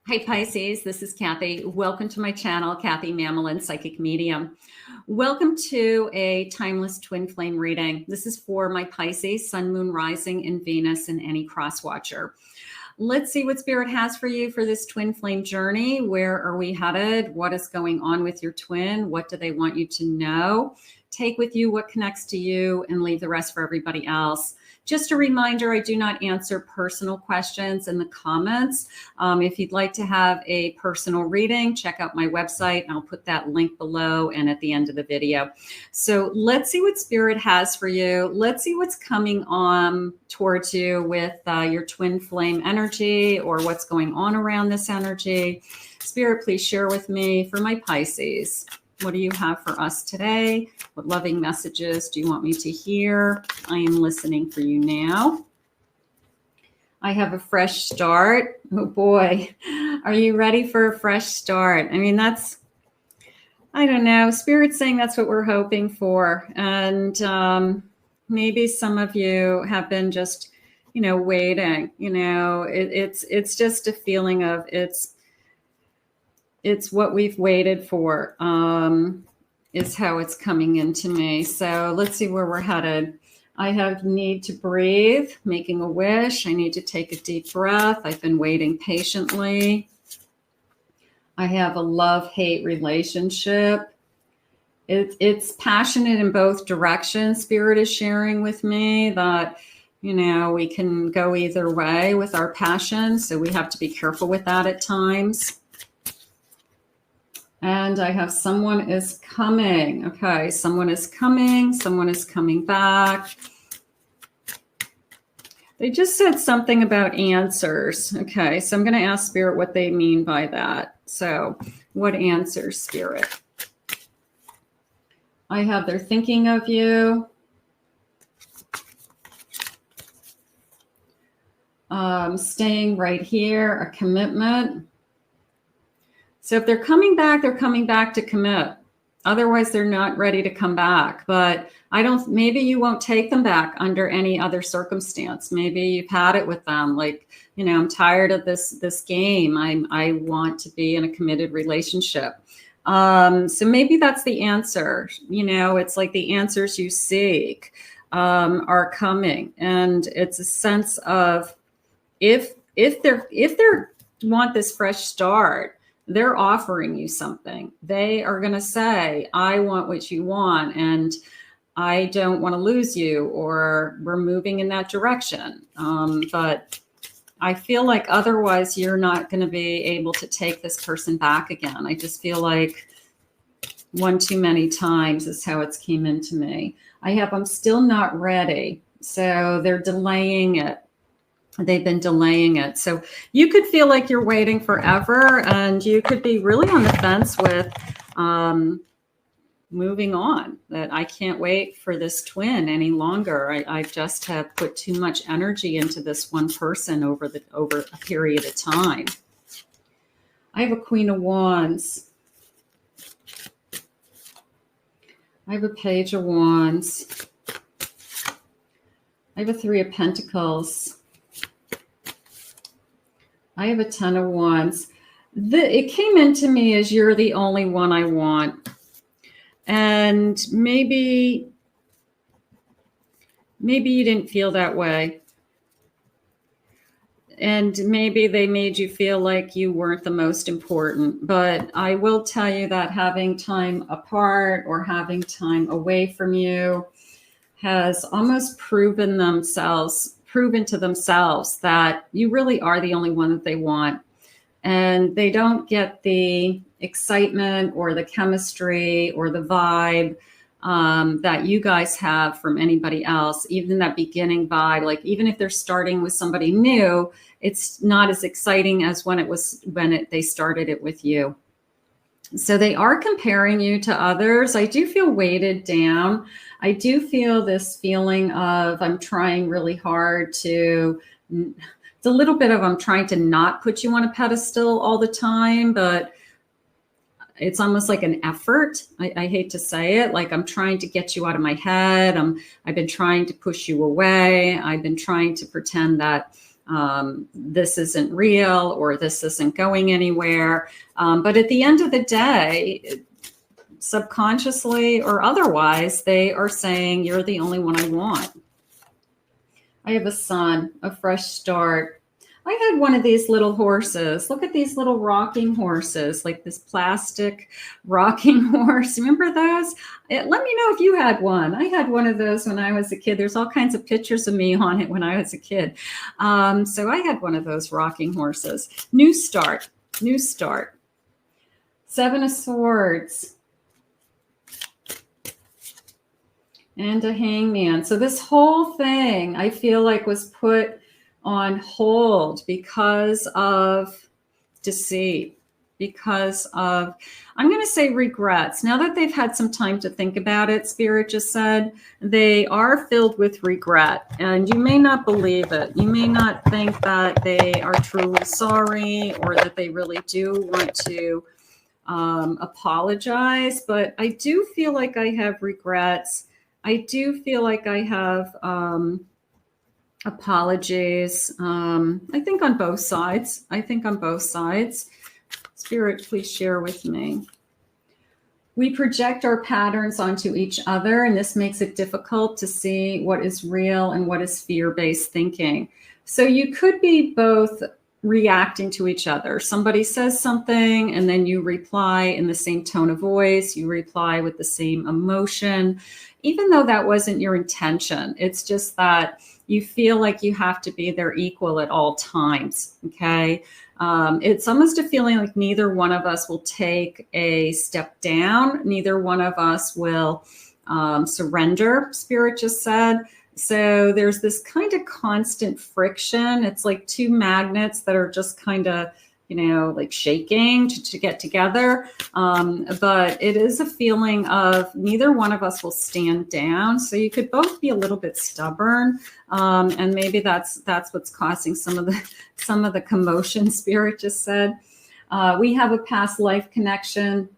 Hi Pisces, this is Kathy. Welcome to my channel, Kathy Mamolen, Psychic Medium. Welcome to a timeless twin flame reading. This is for my Pisces, Sun, Moon, Rising, and Venus, and any cross watcher. Let's see what Spirit has for you for this twin flame journey. Where are we headed? What is going on with your twin? What do they want you to know? Take with you what connects to you and leave the rest for everybody else. Just a reminder, I do not answer personal questions in the comments. If you'd like to have a personal reading, check out my website. I'll put that link below and at the end of the video. So let's see what Spirit has for you. Let's see what's coming on towards you with your twin flame energy or what's going on around this energy. Spirit, please share with me for my Pisces. What do you have for us today? What loving messages do you want me to hear? I am listening for you now. I have a fresh start. Oh boy, are you ready for a fresh start? I mean, I don't know. Spirit's saying that's what we're hoping for. And maybe some of you have been just, waiting. It's just a feeling of it's what we've waited for, is how it's coming into me. So let's see where we're headed. I have need to breathe, making a wish. I need to take a deep breath. I've been waiting patiently. I have a love-hate relationship. It's passionate in both directions. Spirit is sharing with me that, we can go either way with our passion. So we have to be careful with that at times. And I have someone is coming. Okay, someone is coming. Someone is coming back. They just said something about answers. Okay, so I'm going to ask Spirit what they mean by that. So what answers, Spirit? I have they're thinking of you. Staying right here, a commitment. So if they're coming back to commit. Otherwise, they're not ready to come back. But maybe you won't take them back under any other circumstance. Maybe you've had it with them. Like, I'm tired of this game. I want to be in a committed relationship. So maybe that's the answer. It's like the answers you seek are coming. And it's a sense of if they want this fresh start, they're offering you something. They are going to say, I want what you want, and I don't want to lose you, or we're moving in that direction. But I feel like otherwise you're not going to be able to take this person back again. I just feel like one too many times is how it's came into me. I'm still not ready. So they're delaying it. They've been delaying it. So you could feel like you're waiting forever, and you could be really on the fence with moving on, that I can't wait for this twin any longer. I just have put too much energy into this one person over a period of time. I have a Queen of Wands. I have a Page of Wands. I have a Three of Pentacles. I have a Ten of Wands. It came into me as you're the only one I want. And maybe you didn't feel that way. And maybe they made you feel like you weren't the most important. But I will tell you that having time apart or having time away from you has almost proven to themselves that you really are the only one that they want. And they don't get the excitement or the chemistry or the vibe that you guys have from anybody else. Even that beginning vibe, like even if they're starting with somebody new, it's not as exciting as when they started it with you. So they are comparing you to others. I do feel weighted down. I do feel this feeling of I'm trying really hard it's a little bit of I'm trying to not put you on a pedestal all the time, but it's almost like an effort. I hate to say it, like I'm trying to get you out of my head. I've been trying to push you away. I've been trying to pretend that this isn't real or this isn't going anywhere. But at the end of the day, subconsciously or otherwise, they are saying, you're the only one I want. I have a son, a fresh start. I had one of these little horses. Look at these little rocking horses, like this plastic rocking horse. Remember those? Let me know if you had one. I had one of those when I was a kid. There's all kinds of pictures of me on it when I was a kid. So I had one of those rocking horses. New start, new start. Seven of Swords. And a Hangman. So this whole thing, I feel like, was put on hold because of deceit, because of, I'm going to say, regrets. Now that they've had some time to think about it, Spirit just said, they are filled with regret. And you may not believe it. You may not think that they are truly sorry or that they really do want to apologize. But I do feel like I have regrets. I do feel like I have apologies. I think on both sides. Spirit, please share with me. We project our patterns onto each other, and this makes it difficult to see what is real and what is fear-based thinking. So you could be both reacting to each other. Somebody says something, and then you reply in the same tone of voice. You reply with the same emotion, even though that wasn't your intention. It's just that you feel like you have to be their equal at all times, okay? It's almost a feeling like neither one of us will take a step down. Neither one of us will surrender, Spirit just said. So there's this kind of constant friction. It's like two magnets that are just kind of, like shaking to get together. But it is a feeling of neither one of us will stand down. So you could both be a little bit stubborn. And maybe that's what's causing some of the commotion, Spirit just said. We have a past life connection.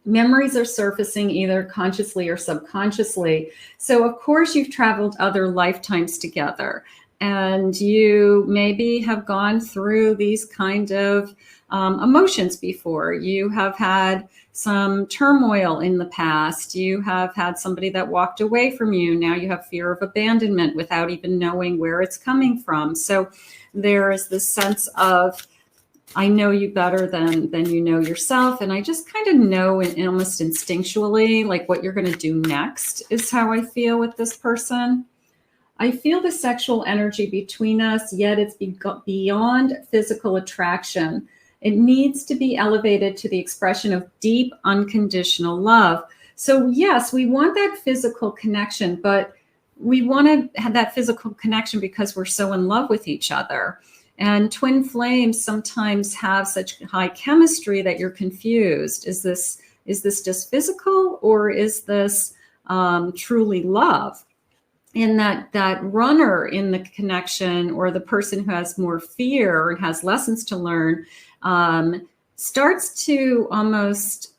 Memories are surfacing either consciously or subconsciously. So of course you've traveled other lifetimes together. And you maybe have gone through these kind of emotions before. You have had some turmoil in the past. You have had somebody that walked away from you. Now you have fear of abandonment without even knowing where it's coming from. So there is this sense of, I know you better than you know yourself. And I just kind of know almost instinctually, like what you're going to do next is how I feel with this person. I feel the sexual energy between us, yet it's beyond physical attraction. It needs to be elevated to the expression of deep, unconditional love. So yes, we want that physical connection, but we want to have that physical connection because we're so in love with each other. And twin flames sometimes have such high chemistry that you're confused. Is this just physical, or is this truly love? And that runner in the connection, or the person who has more fear and has lessons to learn, starts to almost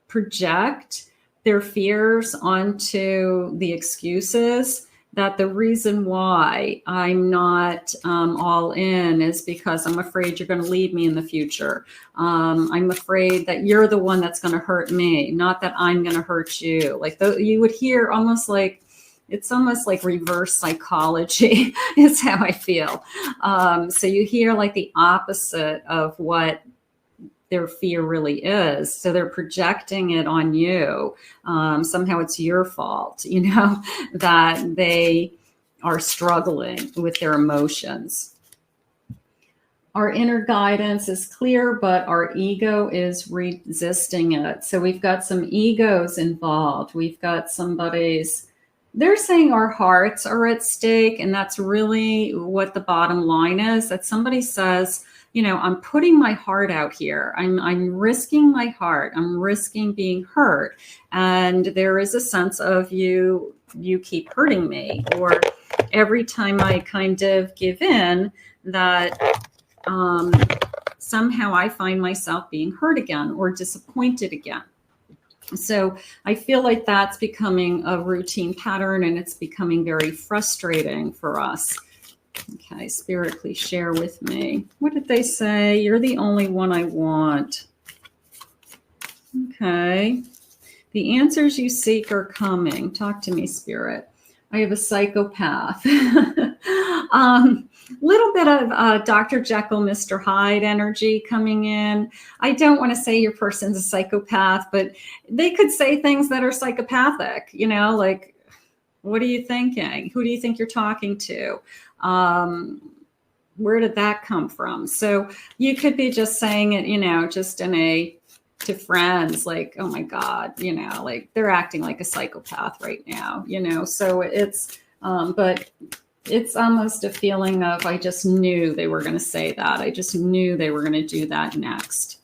project their fears onto the excuses, that the reason why I'm not all in is because I'm afraid you're going to leave me in the future. I'm afraid that you're the one that's going to hurt me, not that I'm going to hurt you. Like you would hear almost like, it's almost like reverse psychology is how I feel. So you hear like the opposite of what their fear really is. So they're projecting it on you. Somehow it's your fault, that they are struggling with their emotions. Our inner guidance is clear, but our ego is resisting it. So we've got some egos involved. We've got they're saying our hearts are at stake. And that's really what the bottom line is, that somebody says, I'm putting my heart out here. I'm risking my heart. I'm risking being hurt. And there is a sense of you keep hurting me. Or every time I kind of give in, that somehow I find myself being hurt again or disappointed again. So I feel like that's becoming a routine pattern, and it's becoming very frustrating for us. Okay, Spirit, please share with me. What did they say? You're the only one I want. Okay. The answers you seek are coming. Talk to me, Spirit. I have a psychopath. Little bit of Dr. Jekyll, Mr. Hyde energy coming in. I don't want to say your person's a psychopath, but they could say things that are psychopathic, you know, like, what are you thinking? Who do you think you're talking to? Where did that come from? So you could be just saying it, you know, just to friends, like, oh my God, you know, like they're acting like a psychopath right now, you know? So it's, but it's almost a feeling of, I just knew they were going to say that. I just knew they were going to do that next.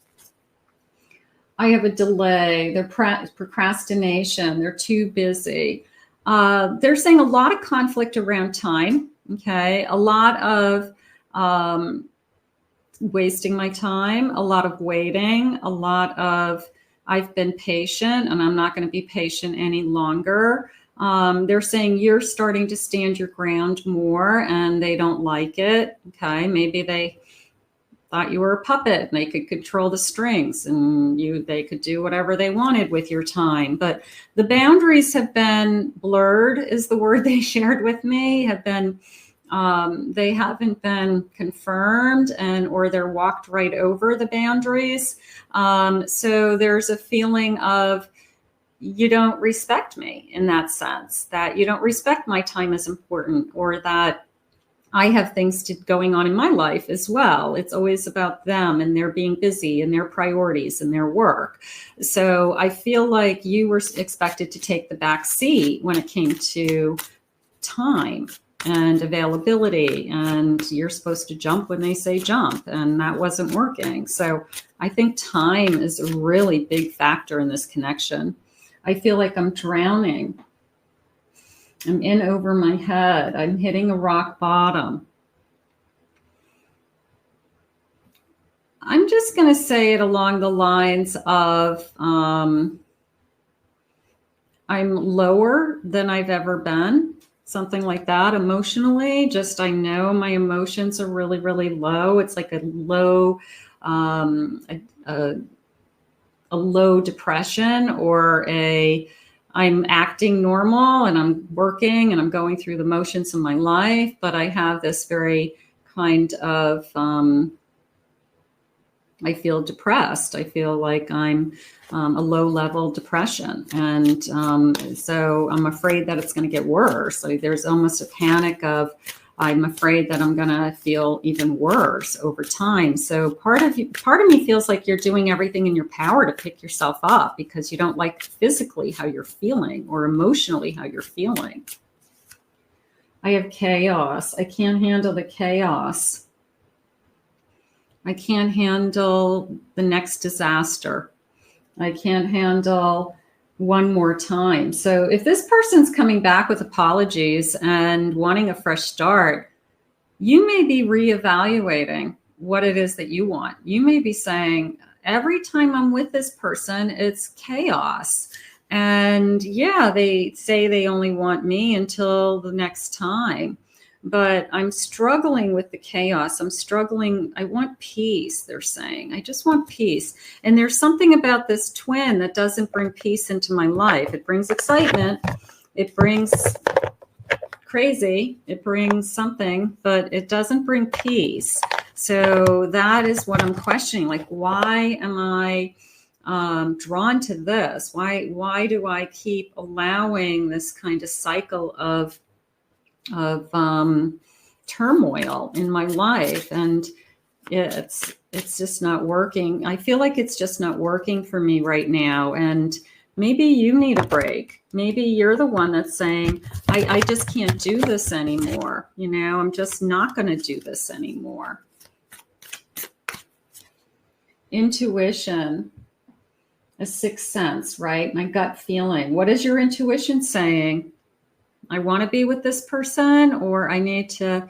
I have a delay. They're procrastination. They're too busy. They're saying a lot of conflict around time. Okay. A lot of, wasting my time, a lot of waiting, a lot of I've been patient and I'm not going to be patient any longer. They're saying you're starting to stand your ground more and they don't like it. Okay. Maybe they thought you were a puppet and they could control the strings and they could do whatever they wanted with your time. But the boundaries have been blurred is the word they shared with me, have been they haven't been confirmed or they're walked right over the boundaries. So there's a feeling of you don't respect me in that sense, that you don't respect my time as important, or that I have things going on in my life as well. It's always about them and they're being busy and their priorities and their work. So I feel like you were expected to take the back seat when it came to time and availability, and you're supposed to jump when they say jump, and that wasn't working. So I think time is a really big factor in this connection. I feel like I'm drowning. I'm in over my head. I'm hitting a rock bottom. I'm just going to say it along the lines of I'm lower than I've ever been. Something like that emotionally. Just I know my emotions are really, really low. It's like a low, a low depression, or I'm acting normal and I'm working and I'm going through the motions of my life, but I have this very kind of I feel depressed. I feel like I'm a low level depression. And so I'm afraid that it's going to get worse. Like there's almost a panic of, I'm afraid that I'm going to feel even worse over time. So part of me feels like you're doing everything in your power to pick yourself up because you don't like physically how you're feeling or emotionally how you're feeling. I have chaos. I can't handle the chaos. I can't handle the next disaster. I can't handle one more time. So if this person's coming back with apologies and wanting a fresh start, you may be reevaluating what it is that you want. You may be saying, every time I'm with this person, it's chaos. And yeah, they say they only want me until the next time. But I'm struggling with the chaos. I'm struggling. I want peace, they're saying. I just want peace. And there's something about this twin that doesn't bring peace into my life. It brings excitement. It brings crazy. It brings something, but it doesn't bring peace. So that is what I'm questioning. Like, why am I drawn to this? Why do I keep allowing this kind of cycle of turmoil in my life? And it's just not working. I feel like it's just not working for me right now. And maybe you need a break. Maybe you're the one that's saying, I just can't do this anymore. You know, I'm just not going to do this anymore. Intuition, a sixth sense, right? My gut feeling. What is your intuition saying? I want to be with this person, or I feel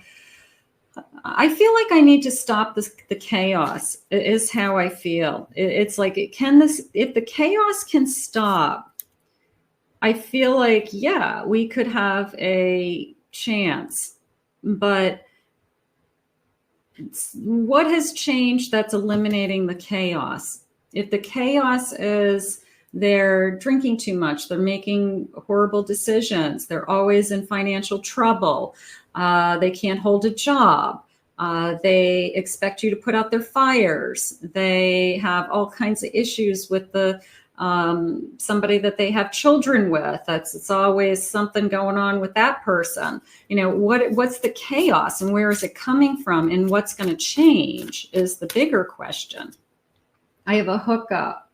like I need to stop the chaos. It is how I feel. It's like, if the chaos can stop, I feel like, yeah, we could have a chance, but what has changed that's eliminating the chaos? If the chaos is they're drinking too much, they're making horrible decisions, they're always in financial trouble, they can't hold a job, they expect you to put out their fires, they have all kinds of issues with the somebody that they have children with. It's always something going on with that person. You know, what's the chaos and where is it coming from and what's going to change is the bigger question. I have a hookup.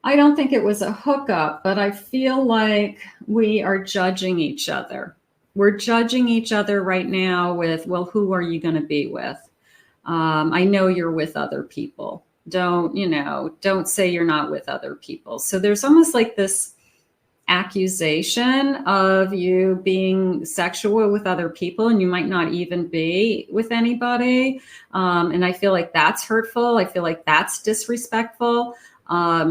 I don't think it was a hookup, but I feel like we are judging each other. We're judging each other right now with, well, who are you going to be with? I know you're with other people. Don't say you're not with other people. So there's almost like this accusation of you being sexual with other people, and you might not even be with anybody. And I feel like that's hurtful. I feel like that's disrespectful.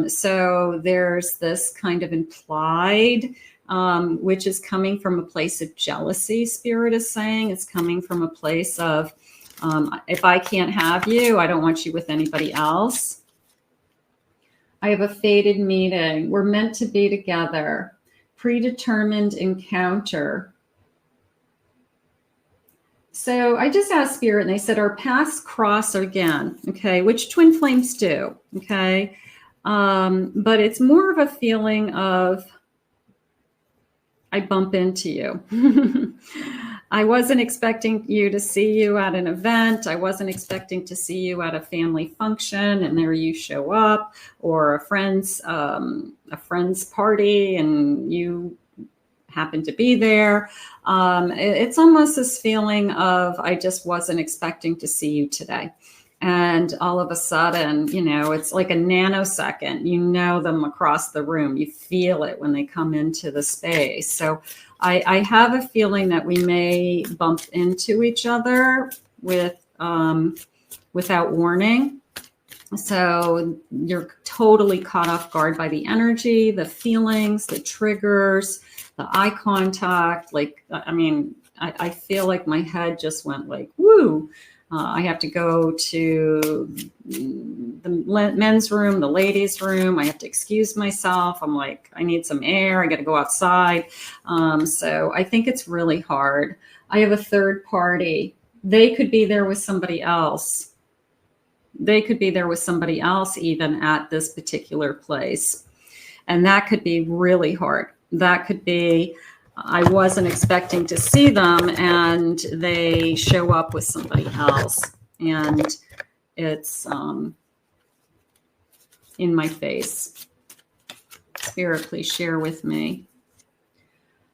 So there's this kind of implied, which is coming from a place of jealousy. Spirit is saying it's coming from a place of, if I can't have you, I don't want you with anybody else. I have a fated meeting. We're meant to be together. Predetermined encounter. So I just asked Spirit, and they said our paths cross again. Okay, which twin flames do. Okay, but it's more of a feeling of I bump into you. I wasn't expecting you to see you at an event. I wasn't expecting to see you at a family function, and there you show up, or a friend's party, and you happen to be there. It's almost this feeling of I just wasn't expecting to see you today. And all of a sudden, it's like a nanosecond, them across the room. You feel it when they come into the space. So I have a feeling that we may bump into each other without warning. So you're totally caught off guard by the energy, the feelings, the triggers, the eye contact. I feel like my head just went like, woo. I have to go to the men's room, the ladies' room. I have to excuse myself. I'm like, I need some air. I got to go outside. So I think it's really hard. I have a third party. They could be there with somebody else. They could be there with somebody else even at this particular place. And that could be really hard. That could be, I wasn't expecting to see them and they show up with somebody else. And it's in my face. Spirit, please share with me.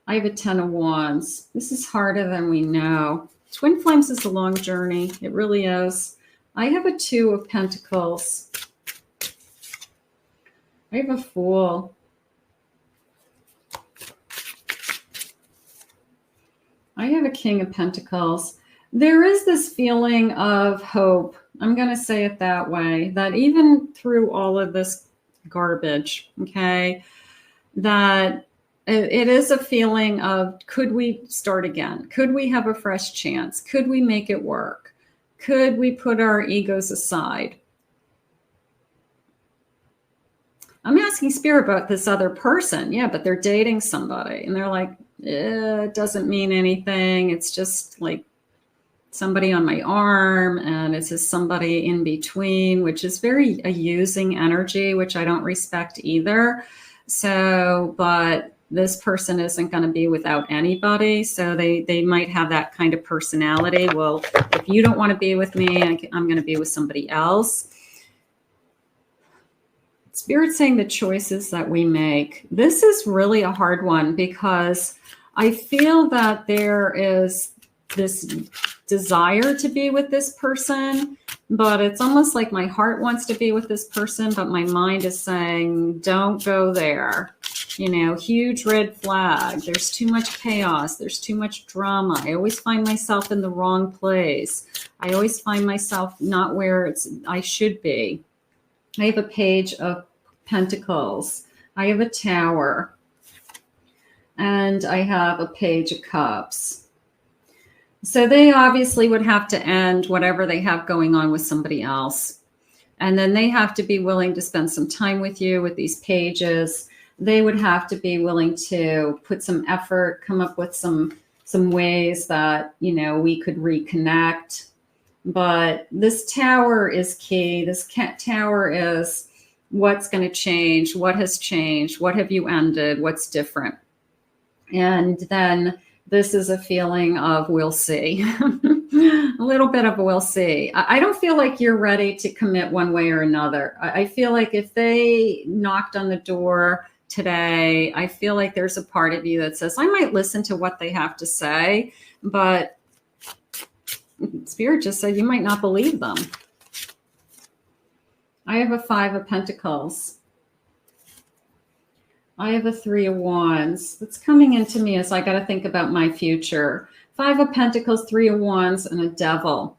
I have a 10 of Wands. This is harder than we know. Twin flames is a long journey. It really is. I have a 2 of Pentacles. I have a Fool. I have a King of Pentacles. There is this feeling of hope. I'm going to say it that way, that even through all of this garbage, okay, that it is a feeling of, could we start again? Could we have a fresh chance? Could we make it work? Could we put our egos aside? I'm asking Spirit about this other person. Yeah, but they're dating somebody. And they're like, it doesn't mean anything. It's just like somebody on my arm. And it's just somebody in between, which is very a using energy, which I don't respect either. So, but this person isn't going to be without anybody. So they might have that kind of personality. Well, if you don't want to be with me, I'm going to be with somebody else. Spirit's saying the choices that we make. This is really a hard one because I feel that there is this desire to be with this person, but it's almost like my heart wants to be with this person, but my mind is saying, don't go there. Huge red flag. There's too much chaos. There's too much drama. I always find myself in the wrong place. I always find myself not where I should be. I have a Page of Pentacles. I have a Tower. And I have a Page of Cups. So they obviously would have to end whatever they have going on with somebody else. And then they have to be willing to spend some time with you with these pages. They would have to be willing to put some effort, come up with some ways that, you know, we could reconnect. But this tower is key. This tower is what's going to change, what has changed, what have you ended, what's different. And then this is a feeling of we'll see. A little bit of we'll see. I don't feel like you're ready to commit one way or another. I feel like if they knocked on the door today, I feel like there's a part of you that says, I might listen to what they have to say, but Spirit just said you might not believe them. I have a 5 of Pentacles. I have a 3 of Wands. That's coming into me as I got to think about my future. 5 of Pentacles, 3 of Wands, and a Devil.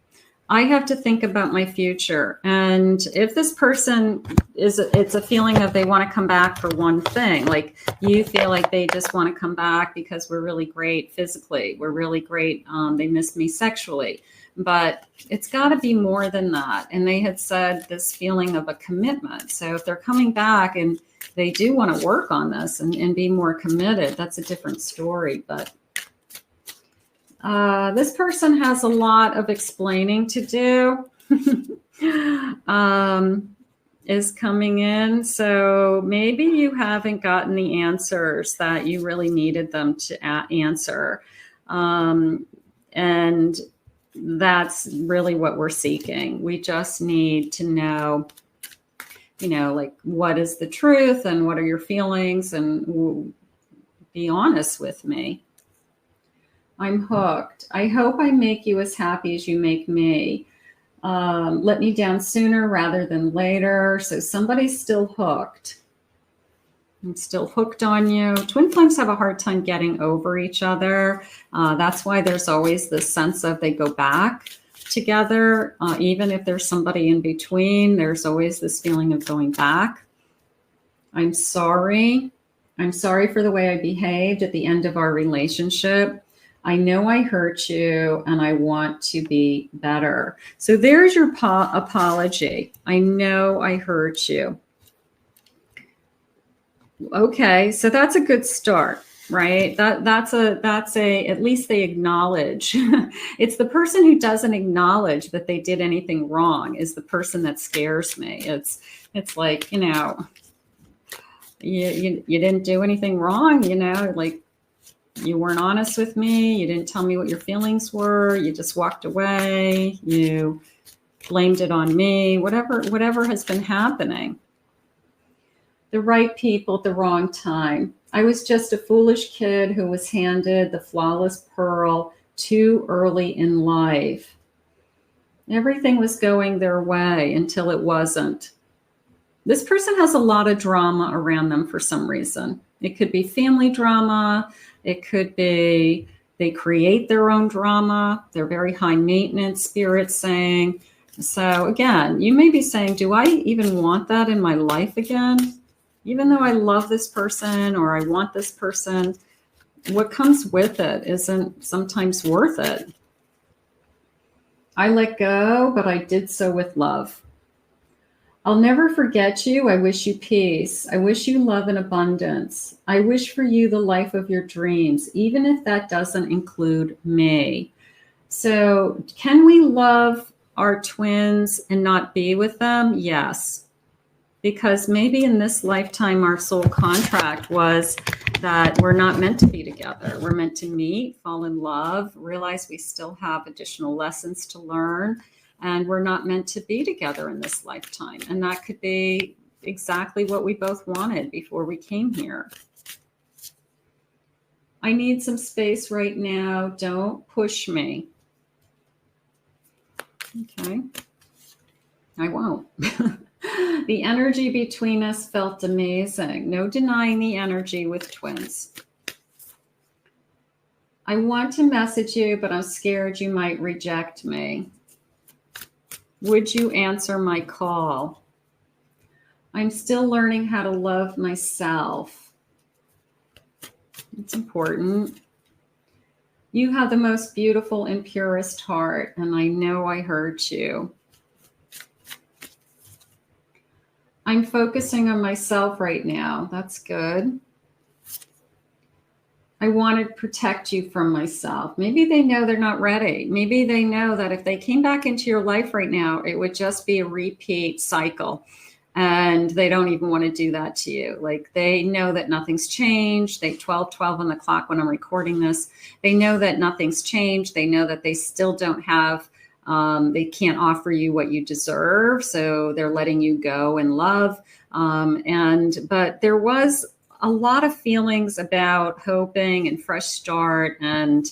I have to think about my future. And if this person it's a feeling of they want to come back for one thing. Like you feel like they just want to come back because we're really great physically. We're really great. They miss me sexually. But it's got to be more than that. And they had said this feeling of a commitment. So if they're coming back and they do want to work on this and be more committed, that's a different story. But this person has a lot of explaining to do. Is coming in. So maybe you haven't gotten the answers that you really needed them to answer. And that's really what we're seeking. We just need to know, you know, like what is the truth and what are your feelings, and be honest with me. I'm hooked. I hope I make you as happy as you make me. Let me down sooner rather than later. So somebody's still hooked. I'm still hooked on you. Twin flames have a hard time getting over each other. That's why there's always this sense of they go back together. Even if there's somebody in between, there's always this feeling of going back. I'm sorry. I'm sorry for the way I behaved at the end of our relationship. I know I hurt you and I want to be better. So there's your apology. I know I hurt you. Okay, so that's a good start, right? That's at least they acknowledge. It's the person who doesn't acknowledge that they did anything wrong is the person that scares me. It's like, you know, you didn't do anything wrong, you know, like you weren't honest with me. You didn't tell me what your feelings were. You just walked away. You blamed it on me, whatever has been happening. The right people at the wrong time. I was just a foolish kid who was handed the flawless pearl too early in life. Everything was going their way until it wasn't. This person has a lot of drama around them for some reason. It could be family drama. It could be they create their own drama. They're very high maintenance, Spirit saying. So again, you may be saying, do I even want that in my life again? Even though I love this person or I want this person, what comes with it isn't sometimes worth it. I let go, but I did so with love. I'll never forget you. I wish you peace. I wish you love and abundance. I wish for you the life of your dreams, even if that doesn't include me. So can we love our twins and not be with them? Yes. Because maybe in this lifetime, our soul contract was that we're not meant to be together. We're meant to meet, fall in love, realize we still have additional lessons to learn, and we're not meant to be together in this lifetime. And that could be exactly what we both wanted before we came here. I need some space right now. Don't push me. Okay. I won't. The energy between us felt amazing. No denying the energy with twins. I want to message you, but I'm scared you might reject me. Would you answer my call? I'm still learning how to love myself. It's important. You have the most beautiful and purest heart, and I know I heard you. I'm focusing on myself right now. That's good. I want to protect you from myself. Maybe they know they're not ready. Maybe they know that if they came back into your life right now, it would just be a repeat cycle. And they don't even want to do that to you. Like, they know that nothing's changed. They 12:12 on the clock when I'm recording this. They know that nothing's changed. They know that they still don't have, they can't offer you what you deserve. So they're letting you go in love. But there was a lot of feelings about hoping and fresh start, and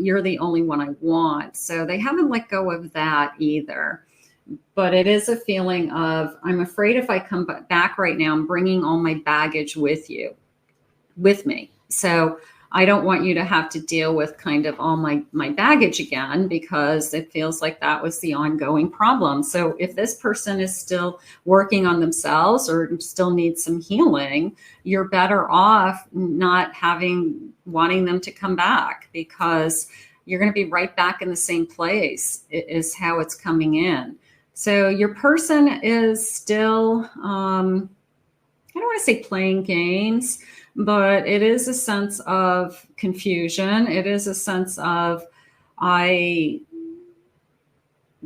you're the only one I want. So they haven't let go of that either. But it is a feeling of, I'm afraid if I come back right now, I'm bringing all my baggage with me. So I don't want you to have to deal with kind of all my baggage again, because it feels like that was the ongoing problem. So if this person is still working on themselves or still needs some healing, you're better off not wanting them to come back, because you're going to be right back in the same place is how it's coming in. So your person is still, I don't want to say playing games, but it is a sense of confusion. It is a sense of, I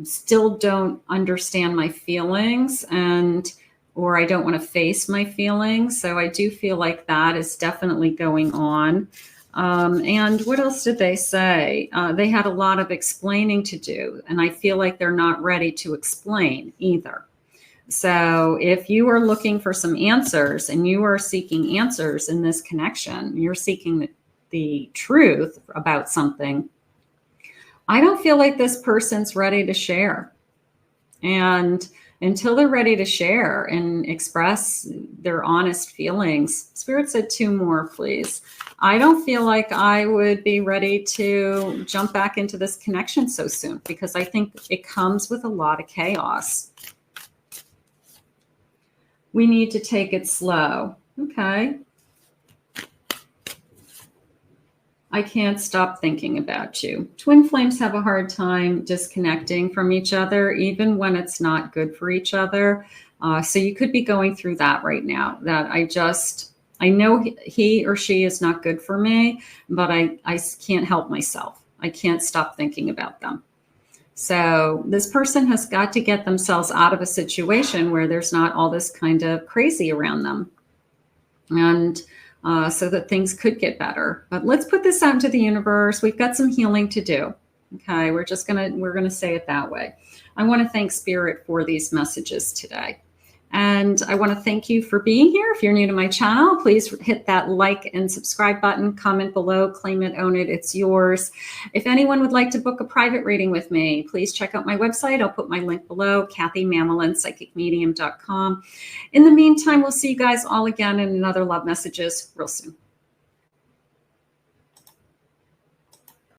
still don't understand my feelings, or I don't want to face my feelings. So I do feel like that is definitely going on. And what else did they say? They had a lot of explaining to do, and I feel like they're not ready to explain either. So if you are looking for some answers and you are seeking answers in this connection, you're seeking the truth about something, I don't feel like this person's ready to share. And until they're ready to share and express their honest feelings, Spirit said 2 more, please. I don't feel like I would be ready to jump back into this connection so soon, because I think it comes with a lot of chaos. We need to take it slow. Okay. I can't stop thinking about you. Twin flames have a hard time disconnecting from each other, even when it's not good for each other. So you could be going through that right now, that I know he or she is not good for me, but I can't help myself. I can't stop thinking about them. So this person has got to get themselves out of a situation where there's not all this kind of crazy around them. And so that things could get better. But let's put this out into the universe. We've got some healing to do. Okay, we're gonna say it that way. I want to thank Spirit for these messages today. And I want to thank you for being here. If you're new to my channel, please hit that like and subscribe button, comment below, claim it, own it, it's yours. If anyone would like to book a private reading with me, please check out my website. I'll put my link below, KathyMamolen, psychicmedium.com. In the meantime, we'll see you guys all again in another Love Messages real soon.